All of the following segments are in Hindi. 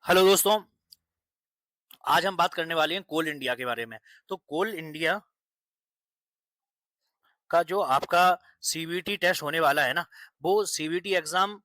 हेलो दोस्तों, आज हम बात करने वाले हैं कोल इंडिया के बारे में। तो कोल इंडिया का जो आपका सीबीटी टेस्ट होने वाला है ना, वो सीबीटी एग्जाम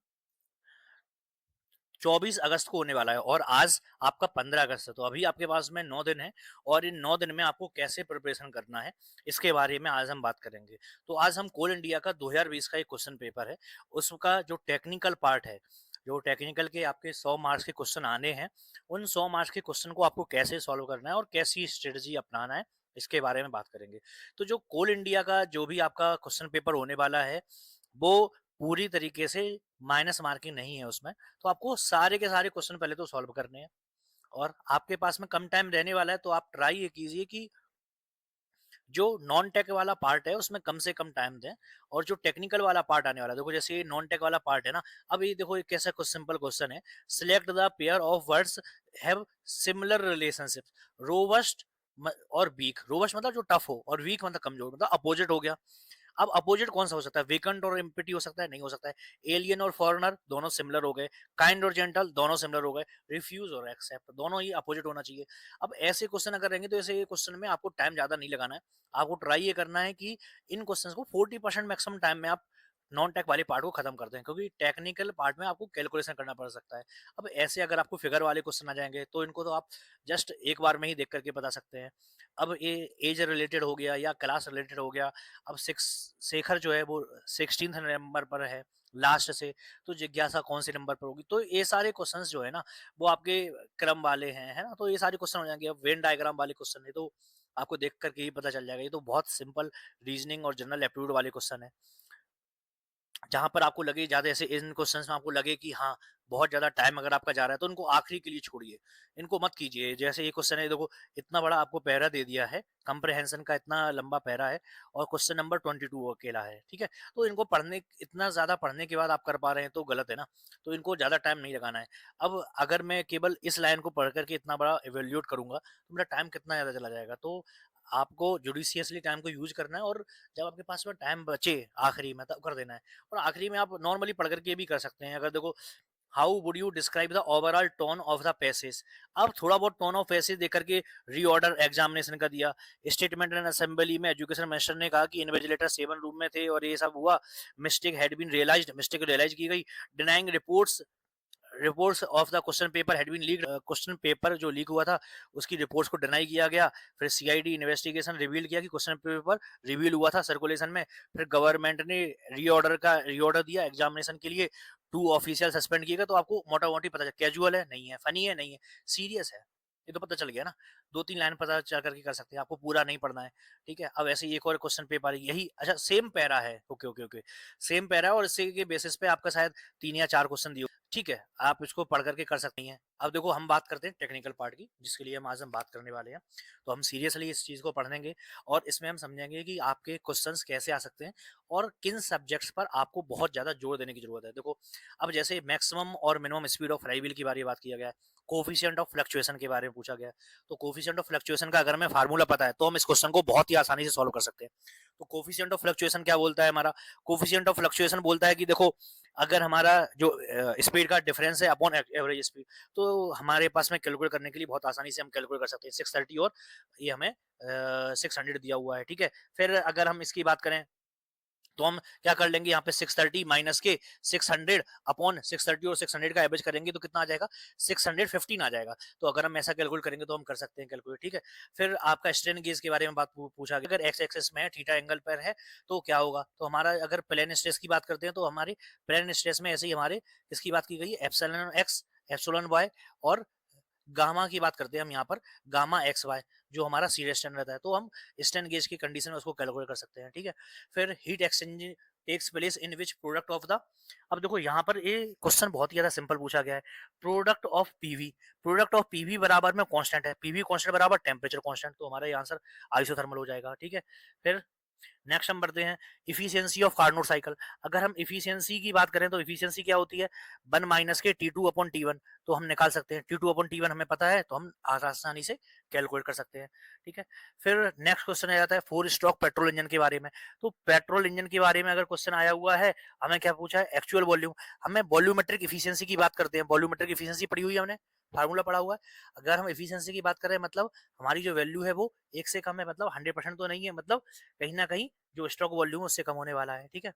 24 अगस्त को होने वाला है और आज आपका 15 अगस्त है। तो अभी आपके पास में 9 दिन है और इन 9 दिन में आपको कैसे प्रिपरेशन करना है, इसके बारे में आज हम बात करेंगे। तो आज हम कोल इंडिया का 2020 का एक क्वेश्चन पेपर है, उसका जो टेक्निकल पार्ट है, जो टेक्निकल के आपके 100 मार्क्स के क्वेश्चन आने हैं, उन 100 मार्क्स के क्वेश्चन को आपको कैसे सॉल्व करना है और कैसी स्ट्रेटजी अपनाना है, इसके बारे में बात करेंगे। तो जो कोल इंडिया का जो भी आपका क्वेश्चन पेपर होने वाला है, वो पूरी तरीके से माइनस मार्किंग नहीं है उसमें। तो आपको सारे के सारे क्वेश्चन पहले तो सॉल्व करने हैं और आपके पास में कम टाइम रहने वाला है, तो आप ट्राई ये कीजिए कि जो नॉन टेक वाला पार्ट है उसमें कम से कम टाइम दें और जो टेक्निकल वाला पार्ट आने वाला है, देखो जैसे ये नॉन टेक वाला पार्ट है ना, अब ये देखो ये कैसा सिंपल क्वेश्चन है। Select the pair of words have similar relationship. Robust और वीक, रोबस्ट मतलब जो टफ हो और वीक मतलब कमजोर, मतलब अपोजिट हो गया। अब अपोजिट कौन सा हो सकता है? वेकेंट और एम्प्टी हो सकता है? नहीं हो सकता है। एलियन और फॉरेनर दोनों सिमिलर हो गए। काइंड और जेंटल दोनों सिमिलर हो गए। रिफ्यूज और एक्सेप्ट दोनों ही अपोजिट होना चाहिए। अब ऐसे क्वेश्चन अगर रहेंगे तो ऐसे क्वेश्चन में आपको टाइम ज्यादा नहीं लगाना है। आपको ट्राई ये करना है कि इन क्वेश्चंस को 40% मैक्सिमम टाइम में आप नॉन टेक वाले पार्ट को खत्म कर दें, क्योंकि टेक्निकल पार्ट में आपको कैलकुलेशन करना पड़ सकता है। अब ऐसे अगर आपको फिगर वाले क्वेश्चन आ जाएंगे तो इनको तो आप जस्ट एक बार में ही देख करके बता सकते हैं। अब ये एज रिलेटेड हो गया या क्लास रिलेटेड हो गया। अब शेखर जो है वो 16th नंबर पर है लास्ट से, तो जिज्ञासा कौन से नंबर पर होगी? तो ये सारे क्वेश्चंस जो है ना, वो आपके क्रम वाले हैं, है ना? तो ये सारे क्वेश्चन हो जाएंगे। अब वेन डायग्राम वाले क्वेश्चन है तो आपको देख करके ही पता चल जाएगा। ये तो बहुत सिंपल रीजनिंग और जनरल एप्टीट्यूड वाले क्वेश्चन है, जहाँ पर आपको लगे ज्यादा, ऐसे इन क्वेश्चंस में आपको लगे कि हाँ बहुत ज्यादा टाइम अगर आपका जा रहा है, तो इनको आखिरी के लिए छोड़िए, इनको मत कीजिए। जैसे ये क्वेश्चन है, देखो इतना बड़ा आपको पैरा दे दिया है, कंप्रहेंशन का इतना लंबा पैरा है और क्वेश्चन नंबर 22 अकेला है, ठीक है? तो इनको पढ़ने, इतना ज्यादा पढ़ने के बाद आप कर पा रहे हैं तो गलत है ना। तो इनको ज्यादा टाइम नहीं लगाना है। अब अगर मैं केवल इस लाइन को पढ़ करके इतना बड़ा इवेल्यूट करूंगा तो मेरा टाइम कितना ज्यादा चला जाएगा। तो आपको जुडिशियसली टाइम को यूज करना है और जब आपके पास में टाइम बचे आखिरी में तब कर देना है। और आखिरी में आप नॉर्मली पढ़ करके भी कर सकते हैं। अगर देखो, how would you describe the overall tone of the passage. अब थोड़ा बहुत टोन ऑफ पैसेज देकर के रीऑर्डर एग्जामिनेशन का दिया। स्टेटमेंट एंड असेंबली में एजुकेशन मिनिस्टर ने कहा कि इन्विजिलेटर 7 रूम में थे और ये सब हुआ। Mistake had been realised, mistake realise की गई। Denying reports, reports of the question paper had been leaked, question paper जो लीक हुआ था उसकी रिपोर्ट्स को डिनाई किया गया। फिर सीआईडी इन्वेस्टिगेशन रिवील किया कि क्वेश्चन पेपर रिवील हुआ था सर्कुलेशन में। फिर गवर्नमेंट ने रीऑर्डर दिया एग्जामिनेशन के लिए। 2 ऑफिशियल सस्पेंड किए गए। तो आपको मोटा मोटी पता चल, कैजुअल है नहीं है, फनी है नहीं है, सीरियस है, ये तो पता चल गया ना। 2-3 लाइन पता चल करके कर सकते हैं, आपको पूरा नहीं पढ़ना है, ठीक है? अब ऐसे ही एक और क्वेश्चन पेपर यही, अच्छा सेम पैरा है, okay okay okay, same para है और इसी के बेसिस पे आपका शायद 3 या 4 क्वेश्चन दिए, ठीक है? आप इसको पढ़ करके कर सकती हैं। अब देखो हम बात करते हैं टेक्निकल पार्ट की, जिसके लिए हम आज हम बात करने वाले हैं। तो हम सीरियसली इस चीज़ को पढ़ेंगे और इसमें हम समझेंगे कि आपके क्वेश्चंस कैसे आ सकते हैं और किन सब्जेक्ट्स पर आपको बहुत ज़्यादा जोर देने की ज़रूरत है। देखो, अब जैसे मैक्सिमम और मिनिमम स्पीड ऑफ अराइवल के बारे में बात किया गया है, कोएफिशिएंट ऑफ फ्लक्चुएशन के बारे में पूछा गया है। तो कोएफिशिएंट ऑफ फ्लक्चुएशन का अगर हमें फार्मूला पता है, तो हम इस क्वेश्चन को बहुत ही आसानी से सॉल्व कर सकते हैं। तो कोएफिशिएंट ऑफ फ्लक्चुएशन क्या बोलता है हमारा? कोएफिशिएंट ऑफ फ्लक्चुएशन बोलता है कि देखो, अगर हमारा जो स्पीड का डिफरेंस है अपॉन एवरेज स्पीड, तो हमारे पास में कैलकुलेट करने के लिए बहुत आसानी से हम कैलकुलेट कर सकते हैं 630 और ये हमें 600 दिया हुआ है, ठीक है? फिर अगर हम इसकी बात करें तो हम क्या कर लेंगे, यहाँ पे 630 माइनस के 600 अपॉन 630 और 600 का एवरेज करेंगे तो कितना आ जाएगा? 615 आ जाएगा। तो अगर हम ऐसा कैलकुलेट करेंगे तो हम कर सकते हैं कैलकुलेट, ठीक है? फिर आपका स्ट्रेन गेज के बारे में बात पूछा गया। अगर एक्स एक्सिस में थीटा एंगल पर है तो क्या होगा? तो हमारा अगर प्लेन स्ट्रेस की बात करते हैं तो हमारे प्लेन स्ट्रेस में ऐसे ही हमारे किसकी बात की गई है? एप्सिलॉन एक्स, एप्सिलॉन वाई और गामा की बात करते हैं हम यहाँ पर, गामा एक्स वाई, जो हमारा सीरियस स्टैंड रहता है। तो हम स्टैंड गेज की कंडीशन में उसको कैलकुलेट कर सकते हैं, ठीक है? फिर heat exchange takes place in which product of the, अब देखो यहाँ पर ये क्वेश्चन बहुत ही ज्यादा सिंपल पूछा गया है। Product of PV, product of PV बराबर में कांस्टेंट है, पीवी कांस्टेंट बराबर टेम्परेचर कांस्टेंट, तो हमारा ये आंसर आइसोथर्मल हो जाएगा, ठीक है? फिर नेक्स्ट हम बढ़ते हैं, इफिशियंसी ऑफ कार्नोट साइकिल। अगर हम इफिशियंसी की बात करें तो इफिशियंसी क्या होती है? 1 माइनस के T two upon T one, तो हम निकाल सकते हैं। T two upon T one हमें पता है तो हम आसानी से कैलकुलेट कर सकते हैं, ठीक है? फिर नेक्स्ट क्वेश्चन आ जाता है 4 स्ट्रोक पेट्रोल इंजन के बारे में। तो पेट्रोल इंजन के बारे में अगर क्वेश्चन आया हुआ है, हमें क्या पूछा है? Actual volume. हमें वॉल्यूमेट्रिक इफिशियंसी की बात करते हैं, वॉल्यूमेट्रिक इफिशियंसी पढ़ी हुई है हमने, फार्मूला पड़ा हुआ है। अगर हम एफिशिएंसी की बात करें मतलब हमारी जो वैल्यू है वो 1 से कम है, मतलब 100% तो नहीं है, मतलब कहीं न कहीं जो स्टॉक वॉल्यूम है उससे कम होने वाला है, ठीक है?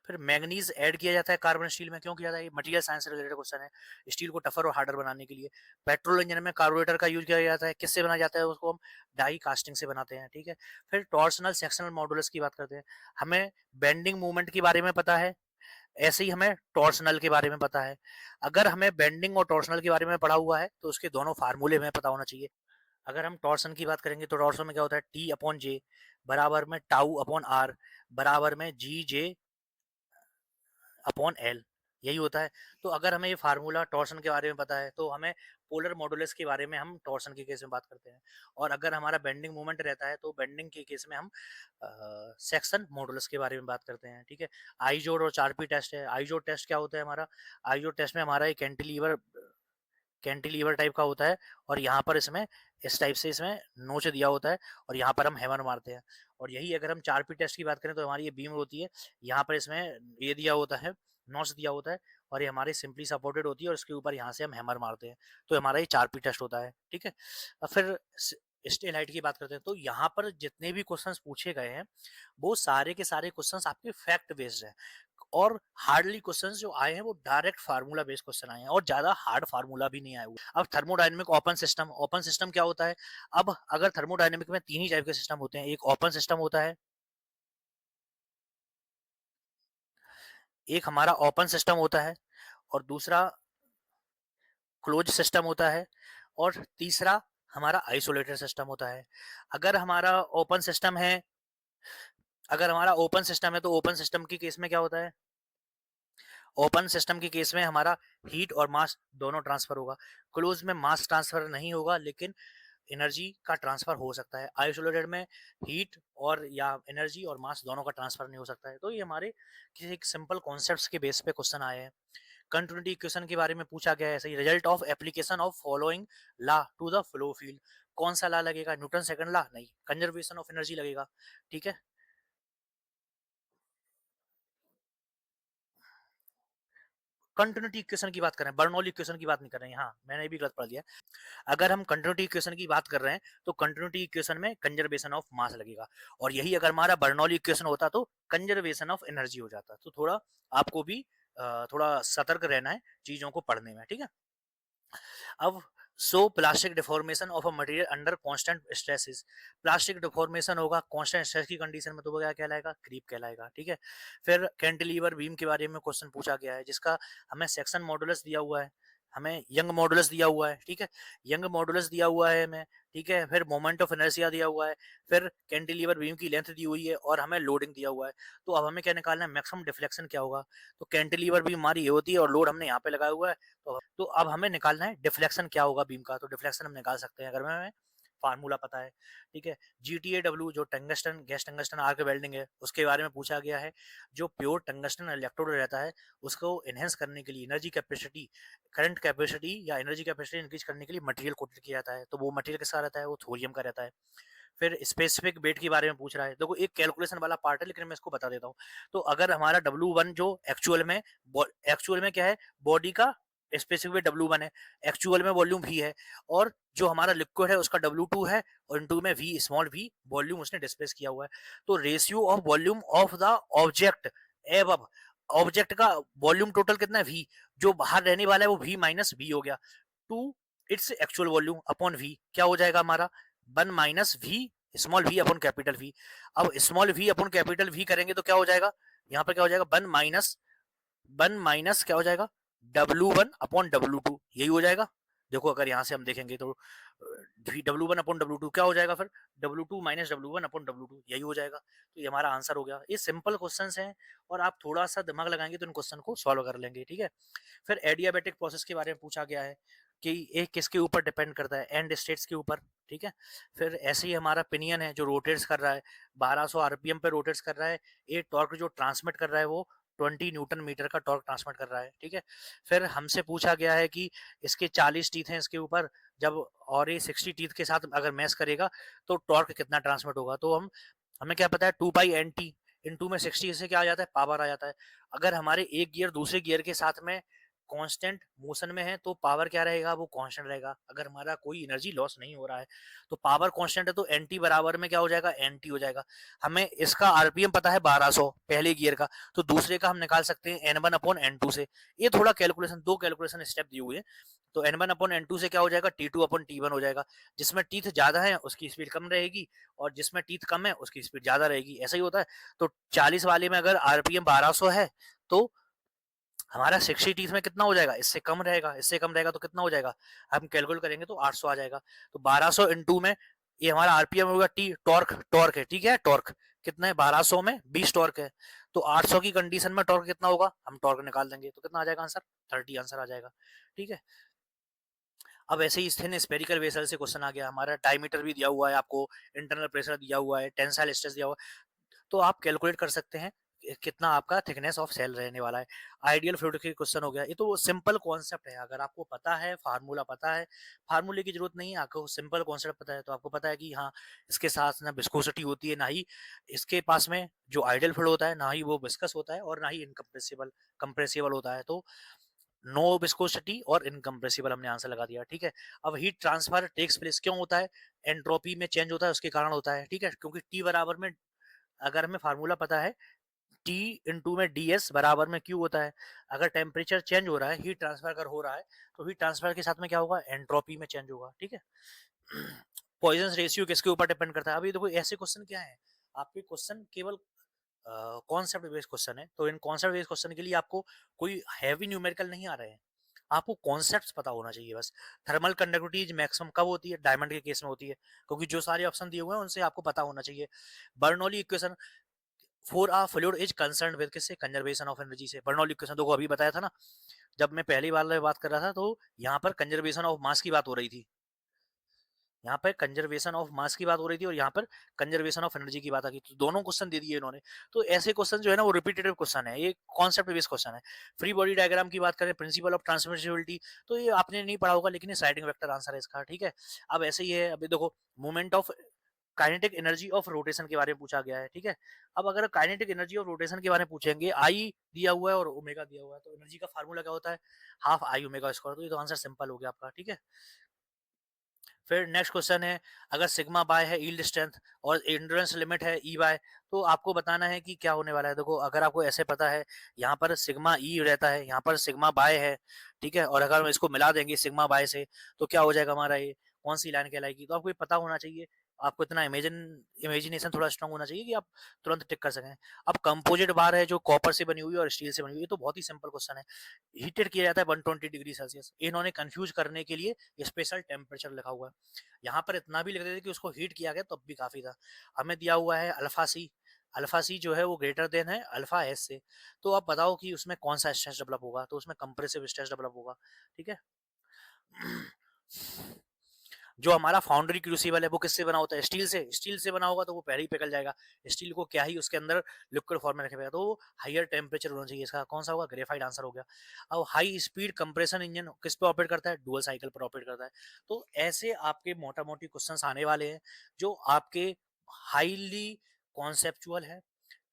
फिर मैंगनीज ऐड किया जाता है कार्बन स्टील में, क्यों किया जाता है? ये मटेरियल साइंस से रिलेटेड क्वेश्चन है। स्टील को टफर और हार्डर बनाने के लिए। पेट्रोल इंजन में कार्बोरेटर का यूज किया जाता है, किससे बनाया जाता है? उसको हम डाई कास्टिंग से बनाते हैं, ठीक है। फिर टॉर्सनल सेक्शनल मॉडुलस की बात करते हैं। हमें बेंडिंग मूवमेंट के बारे में पता है, ऐसे ही हमें टॉर्सनल के बारे में पता है। अगर हमें बेंडिंग और टॉर्सनल के बारे में पढ़ा हुआ है तो उसके दोनों फार्मूले हमें पता होना चाहिए। अगर हम टॉर्सन की बात करेंगे तो टॉर्सन में क्या होता है? टी अपॉन जे बराबर में टाउ अपॉन आर बराबर में जी जे अपॉन एल, यही होता है। तो अगर हमें ये फार्मूला टॉर्सन के बारे में पता है तो हमें पोलर मॉडुलस के बारे में हम टॉर्सन के केस में बात करते हैं। और अगर हमारा बेंडिंग मोमेंट रहता है तो बेंडिंग के केस में हम सेक्शन मॉडुलस के बारे में बात करते हैं, ठीक है। आई जोड़ और 4P टेस्ट है। आई जोड़ टेस्ट क्या होता है हमारा? आई जोड़ टेस्ट में हमारा एक कैंटिलीवर टाइप का होता है, और यहाँ पर इसमें इस टाइप से इसमें नोच दिया होता है, और यहाँ पर हम हैमर मारते हैं। और यही अगर हम 4P टेस्ट की बात करें तो हमारी ये बीम होती है, यहाँ पर इसमें ये दिया होता है, नॉच दिया होता है, और ये हमारी सिंपली सपोर्टेड होती है, और इसके ऊपर यहाँ से हम हैमर मारते हैं। तो हमारा ये 4P टेस्ट होता है, ठीक है। अब फिर स्टेल हाइट की बात करते हैं, तो यहाँ पर जितने भी क्वेश्चंस पूछे गए हैं वो सारे के सारे क्वेश्चंस आपके फैक्ट बेस्ड हैं, और हार्डली क्वेश्चंस जो आए हैं वो डायरेक्ट फार्मूला बेस्ड क्वेश्चन आए हैं, और ज्यादा हार्ड फार्मूला भी नहीं आए हुए। अब थर्मोडायनेमिक ओपन सिस्टम क्या होता है? अब अगर थर्मोडायनेमिक में तीन ही टाइप के सिस्टम होते हैं। एक ओपन सिस्टम होता है, एक हमारा ओपन सिस्टम होता है, और दूसरा क्लोज सिस्टम होता है, और तीसरा हमारा आइसोलेटेड सिस्टम होता है। अगर हमारा ओपन सिस्टम है अगर हमारा ओपन सिस्टम है तो ओपन सिस्टम के केस में क्या होता है? ओपन सिस्टम के केस में हमारा हीट और मास दोनों ट्रांसफर होगा। क्लोज में मास ट्रांसफर नहीं होगा, लेकिन एनर्जी का ट्रांसफर हो सकता है। आइसोलेटेड में हीट और या एनर्जी और मास दोनों का ट्रांसफर नहीं हो सकता है। तो ये हमारे किसी एक सिंपल कॉन्सेप्ट्स के बेस पे क्वेश्चन आए हैं। कंटिन्यूटी इक्वेशन के बारे में पूछा गया है, सही। Result of application of following law to the flow field, कौन सा ला लगेगा? न्यूटन सेकंड ला नहीं, कंजर्वेशन ऑफ एनर्जी लगेगा, ठीक है। कंटिन्यूटी इक्वेशन की बात कर रहे हैं, बर्नौली इक्वेशन की बात नहीं कर रहे हैं। हाँ, मैंने भी गलत पढ़ लिया। अगर हम कंटिन्यूटी इक्वेशन की बात कर रहे हैं तो कंटिन्यूटी इक्वेशन में कंजर्वेशन ऑफ मास लगेगा, और यही अगर हमारा बर्नौली इक्वेशन होता तो कंजर्वेशन ऑफ एनर्जी हो जाता। तो थोड़ा आपको भी थोड़ा सतर्क रहना है चीजों को पढ़ने में, ठीक है। अब सो plastic deformation of a material under constant stresses, plastic deformation होगा कांस्टेंट स्ट्रेस की कंडीशन में, तो वो क्या कहलाएगा? क्रीप कहलाएगा, ठीक है। फिर कैंटिलीवर बीम के बारे में क्वेश्चन पूछा गया है, जिसका हमें सेक्शन मॉडुलस दिया हुआ है, हमें यंग मॉडुलस दिया हुआ है, ठीक है। यंग मॉडुलस दिया हुआ है हमें, ठीक है। फिर मोमेंट ऑफ इनर्शिया दिया हुआ है, फिर कैंटिलीवर बीम की लेंथ दी हुई है, और हमें लोडिंग दिया हुआ है। तो अब हमें क्या निकालना है? मैक्सिमम डिफ्लेक्शन क्या होगा? तो कैंटिलीवर बीम हमारी ये होती है, और लोड हमने यहाँ पे लगाया हुआ है, तो अब हमें निकालना है डिफ्लेक्शन क्या होगा बीम का। तो डिफ्लेक्शन हम निकाल सकते हैं अगर हमें फार्मूला पता है, ठीक है। GTAW जो tungsten gas tungsten arc welding है, उसके बारे में पूछा गया है। जो प्योर टंगस्टन इलेक्ट्रोड रहता है उसको एनहेंस करने के लिए एनर्जी कैपेसिटी, करंट कैपेसिटी या एनर्जी कैपेसिटी इंक्रीज करने के लिए मटेरियल कोटेड किया जाता है। तो वो मटेरियल किसका रहता है? वो थोरियम का रहता है। फिर स्पेसिफिक वेट के बारे में पूछ रहा है। देखो, एक कैलकुलेशन वाला पार्ट है, लेकिन मैं इसको बता देता हूँ। तो अगर हमारा W1 जो एक्चुअल में क्या है? बॉडी का स्पेसिफिक वेट W1 है, एक्चुअल में वॉल्यूम V है, और जो हमारा लिक्विड है उसका W2 है, और इनटू में V स्मॉल v वॉल्यूम उसने डिस्प्लेस किया हुआ है। तो ratio of volume of the object above, object का वॉल्यूम टोटल कितना है? V, जो बाहर रहने वाला है वो V माइनस V हो गया, to its actual volume upon V, क्या हो जाएगा हमारा? 1 - V small v upon capital V। अब small v upon capital V करेंगे तो क्या हो जाएगा? यहाँ पर क्या हो जाएगा? 1 माइनस क्या हो जाएगा? W1 अपॉन W2, यही हो जाएगा। देखो, अगर यहाँ से हम देखेंगे तो W1 अपॉन W2 क्या हो जाएगा? फिर W2 minus W1 upon W2, यही हो जाएगा। तो ये हमारा आंसर हो गया। ये सिंपल क्वेश्चन हैं, और आप थोड़ा सा दिमाग लगाएंगे तो इन क्वेश्चन को सॉल्व कर लेंगे, ठीक है। फिर एडियाबेटिक प्रोसेस के बारे में पूछा गया है कि ये किसके ऊपर डिपेंड करता है? एंड स्टेट्स के ऊपर, ठीक है। फिर ऐसे ही हमारा पिनियन है जो रोटेट्स कर रहा है, 1200 आरपीएम पे रोटेट्स कर रहा है। ये टॉर्क जो ट्रांसमिट कर रहा है वो 20 न्यूटन मीटर का टॉर्क ट्रांसमिट कर रहा है, ठीक है। फिर हमसे पूछा गया है कि इसके 40 टीथ हैं इसके ऊपर, जब और ये 60 टीथ के साथ अगर मैच करेगा तो टॉर्क कितना ट्रांसमिट होगा? तो हमें क्या पता है? 2 पाई NT इन टू में 60 से क्या आ जाता है? पावर आ जाता है। अगर हमारे एक गियर दूसरे गियर के साथ में कांस्टेंट मोशन में है तो पावर क्या रहेगा, वो कांस्टेंट रहेगा। अगर हमारा कोई एनर्जी लॉस नहीं हो रहा है तो पावर कांस्टेंट है, तो एनटी बराबर में क्या हो जाएगा, एनटी हो जाएगा। हमें इसका आरपीएम पता है 1200 पहले गियर का, तो दूसरे का हम निकाल सकते हैं n1/n2 से। ये थोड़ा कैलकुलेशन, 2 कैलकुलेशन स्टेप दिए हुए हैं। तो n1/n2 से क्या हो जाएगा, t2/t1 हो जाएगा। जिसमें टीथ ज्यादा है उसकी स्पीड कम रहेगी, और जिसमें टीथ कम है उसकी स्पीड ज्यादा रहेगी, ऐसा ही होता है। तो 40 वाले में अगर आरपीएम 1200 है तो हमारा 60 टीथ में कितना हो जाएगा, इससे कम रहेगा, इससे कम रहेगा तो कितना हो जाएगा, हम कैलकुलेट करेंगे तो 800 आ जाएगा। तो 1200 इंटू में ये हमारा आरपीएम होगा, टी टॉर्क, टॉर्क है, ठीक है, टॉर्क कितना है, 1200 में 20 टॉर्क है, तो 800 की कंडीशन में टॉर्क कितना होगा, हम टॉर्क निकाल देंगे तो कितना आ जाएगा आंसर, 30 आंसर आ जाएगा। ठीक है। अब ऐसे ही थिन स्फेरिकल वेसल से क्वेश्चन आ गया, हमारा डायमीटर भी दिया हुआ है आपको, इंटरनल प्रेशर दिया हुआ है, टेंसाइल स्ट्रेस दिया हुआ है, तो आप कैलकुलेट कर सकते हैं कितना आपका थिकनेस ऑफ सेल रहने वाला है। आइडियल फ्लूइड के क्वेश्चन हो गया, ये तो सिंपल कॉन्सेप्ट है, अगर आपको पता है, फार्मूला पता है, फार्मूले की जरूरत नहीं है, आपको सिंपल कॉन्सेप्ट पता है तो आपको पता है कि हाँ इसके साथ ना विस्कोसिटी होती है, ना ही इसके पास में जो आइडियल फ्लूइड होता है, ना ही वो विस्कस होता है, और ना ही इनकम्प्रेसिबल कंप्रेसिबल होता है। तो नो विस्कोसिटी और इनकम्प्रेसिबल हमने आंसर लगा दिया। ठीक है। अब हीट ट्रांसफर टेक्स प्लेस क्यों होता है, एंट्रोपी में चेंज होता है, उसके कारण होता है। ठीक है, क्योंकि टी बराबर में, अगर हमें फार्मूला पता है, टी इंटू में डी एस बराबर में क्यू होता है। अगर टेम्परेचर चेंज हो रहा है, हीट ट्रांसफर अगर हो रहा है, तो हीट ट्रांसफर के साथ में क्या होगा, एंट्रोपी में चेंज होगा। ठीक है। पॉइजन रेशियो किसके ऊपर डिपेंड करता है, अभी देखो ऐसे क्वेश्चन क्या है, आपके क्वेश्चन केवल कॉन्सेप्ट बेस्ड क्वेश्चन है, तो इन कॉन्सेप्ट बेस्ड क्वेश्चन के लिए आपको कोई हैवी न्यूमेरिकल नहीं आ रहे हैं, आपको कॉन्सेप्ट्स पता होना चाहिए बस। थर्मल कंडक्टिविटी मैक्सिमम कब होती है, डायमंड के केस में होती है, क्योंकि जो सारे ऑप्शन दिए हुए हैं उनसे आपको पता होना चाहिए। Bernoulli equation for a fluid is concerned with किससे, कंजर्वेशन ऑफ एनर्जी से। बर्नौली इक्वेशन तो अभी बताया था ना, जब मैं पहली बार बात कर रहा था, तो यहाँ पर कंजर्वेशन ऑफ मास की बात हो रही थी, यहाँ पर कंजर्वेशन ऑफ मास की बात हो रही थी, और यहाँ पर कंजर्वेशन ऑफ एनर्जी की बात आ गई, तो दोनों क्वेश्चन दे दिए इन्होंने। तो ऐसे क्वेश्चन जो है ना वो रिपीटेटिव क्वेश्चन है, ये कॉन्सेप्ट बेस्ड क्वेश्चन है। फ्री बॉडी डायग्राम की बात करें, प्रिंसिपल ऑफ ट्रांसमिसिबिलिटी, तो ये आपने नहीं पढ़ा होगा, लेकिन ये स्लाइडिंग वेक्टर आंसर है इसका। ठीक है। अब ऐसे ही है, अभी देखो moment of kinetic energy of rotation के बारे में पूछा गया है। ठीक है। अब अगर काइनेटिक एनर्जी ऑफ रोटेशन के बारे में पूछेंगे, आई दिया हुआ है और ओमेगा दिया हुआ है, तो एनर्जी का फार्मूला क्या होता है, हाफ आई ओमेगा स्क्वायर। तो ये तो आंसर सिंपल हो गया आपका। ठीक है। फिर नेक्स्ट क्वेश्चन है, अगर सिग्मा बाय है यील्ड स्ट्रेंथ और एंड्योरेंस लिमिट है ई बाय, तो आपको बताना है कि क्या होने वाला है। देखो अगर आपको ऐसे पता है, यहाँ पर सिग्मा ई रहता है, यहाँ पर सिग्मा बाय है, ठीक है, और अगर हम इसको मिला देंगे सिग्मा बाय से, तो क्या हो जाएगा हमारा, ये कौन सी लाइन कहलाएगी, तो आपको ये पता होना चाहिए। आपको इतना इमेजिनेशन थोड़ा स्ट्रांग होना चाहिए कि आप तुरंत टिक कर सकें। अब कंपोजिट बार है जो कॉपर से बनी हुई है और स्टील से बनी हुई है, तो बहुत ही सिंपल क्वेश्चन है। हीटेड किया जाता है 120 डिग्री सेल्सियस, इन्होंने कंफ्यूज करने के लिए स्पेशल टेम्परेचर लिखा हुआ है, यहाँ पर इतना भी लिख देते कि उसको हीट किया गया तब भी काफी था। हमें दिया हुआ है अल्फा सी, अल्फा सी जो है वो ग्रेटर देन है अल्फा एस से, तो आप बताओ कि उसमें कौन सा स्ट्रेस डेवलप होगा, तो उसमें कंप्रेसिव स्ट्रेस डेवलप होगा। ठीक है। जो हमारा फाउंड्री क्रूसिबल है वो किससे बना होता है, स्टील से, स्टील से बना होगा तो वो पहले ही पिघल जाएगा, स्टील को क्या ही उसके अंदर लिक्विड फॉर्म में रखेगा, तो हाईयर टेम्परेचर होना चाहिए, इसका कौन सा होगा, ग्रेफाइट आंसर हो गया। अब हाई स्पीड कंप्रेशन इंजन किस पे ऑपरेट करता है, डुअल साइकिल पर ऑपरेट करता है। तो ऐसे आपके मोटा मोटी क्वेश्चंस आने वाले हैं जो आपके हाईली कॉन्सेप्चुअल है,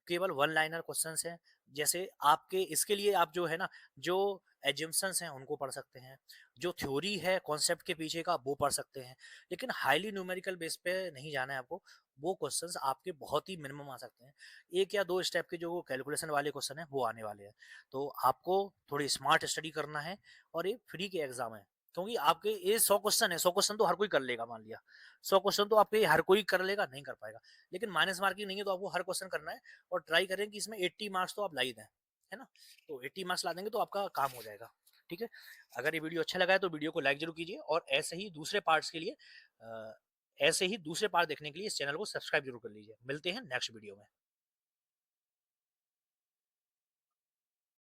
केवल वन लाइनर क्वेश्चंस हैं। जैसे आपके इसके लिए आप जो है ना, जो एजम्पशंस हैं उनको पढ़ सकते हैं, जो थ्योरी है कॉन्सेप्ट के पीछे का वो पढ़ सकते हैं, लेकिन हाईली न्यूमेरिकल बेस पे नहीं जाना है आपको। वो क्वेश्चंस आपके बहुत ही मिनिमम आ सकते हैं, एक या दो स्टेप के जो कैलकुलेशन वाले क्वेश्चन है वो आने वाले हैं। तो आपको थोड़ी स्मार्ट स्टडी करना है, और ये फ्री के एग्जाम है, क्योंकि आपके ये 100 क्वेश्चन है, 100 क्वेश्चन तो हर कोई कर लेगा, मान लिया 100 क्वेश्चन तो आपके हर कोई कर लेगा, नहीं कर पाएगा, लेकिन माइनस मार्किंग नहीं है, तो आपको हर क्वेश्चन करना है, और ट्राई करें कि इसमें 80 मार्क्स तो आप ला ही दें, है ना। तो 80 मार्क्स ला देंगे तो आपका काम हो जाएगा। ठीक है। अगर ये वीडियो अच्छा लगा है तो वीडियो को लाइक जरूर कीजिए, और ऐसे ही दूसरे पार्ट्स के लिए ऐसे ही दूसरे पार्ट देखने के लिए इस चैनल को सब्सक्राइब जरूर कर लीजिए। मिलते हैं नेक्स्ट वीडियो में।